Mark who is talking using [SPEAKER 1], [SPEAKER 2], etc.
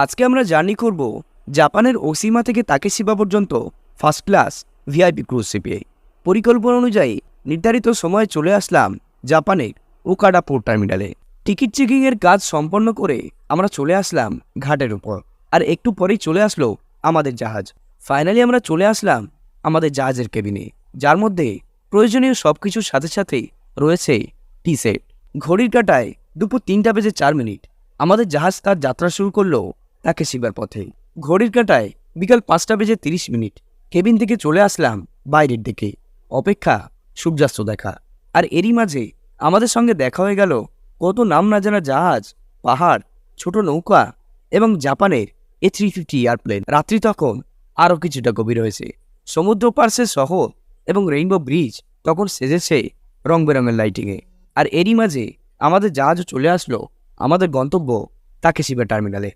[SPEAKER 1] আজকে আমরা জার্নি করব জাপানের ওসিমা থেকে তাকেশিবা পর্যন্ত ফার্স্ট ক্লাস ভিআইপি ক্রুজ শিপে। পরিকল্পনা অনুযায়ী নির্ধারিত সময়ে চলে আসলাম জাপানের ওকাডা পোর্ট টার্মিনালে। টিকিট চেকিংয়ের কাজ সম্পন্ন করে আমরা চলে আসলাম ঘাটের উপর, আর একটু পরেই চলে আসলো আমাদের জাহাজ। ফাইনালি আমরা চলে আসলাম আমাদের জাহাজের কেবিনে, যার মধ্যে প্রয়োজনীয় সব কিছুর সাথে সাথে রয়েছে টি সেট। ঘড়ির কাঁটায় দুপুর 3:04। আমাদের জাহাজ তার যাত্রা শুরু করলো তাকেশিবার পথে। ঘড়ির কাঁটায় বিকাল 5:30। কেবিন থেকে চলে আসলাম বাইরের দিকে, অপেক্ষা সূর্যাস্ত দেখা। আর এরই মাঝে আমাদের সঙ্গে দেখা হয়ে গেল কত নাম না জানা জাহাজ, পাহাড়, ছোট নৌকা এবং জাপানের A350 এয়ারপ্লেন। রাত্রি তখন আরও কিছুটা গভীর হয়েছে। সমুদ্র পার্শ্বের শহর এবং রেইনবো ব্রিজ তখন সেজেছে রং বেরঙের লাইটিংয়ে। আর এরই মাঝে আমাদের জাহাজও চলে আসলো আমাদের গন্তব্য তাকেশিবা টার্মিনালে।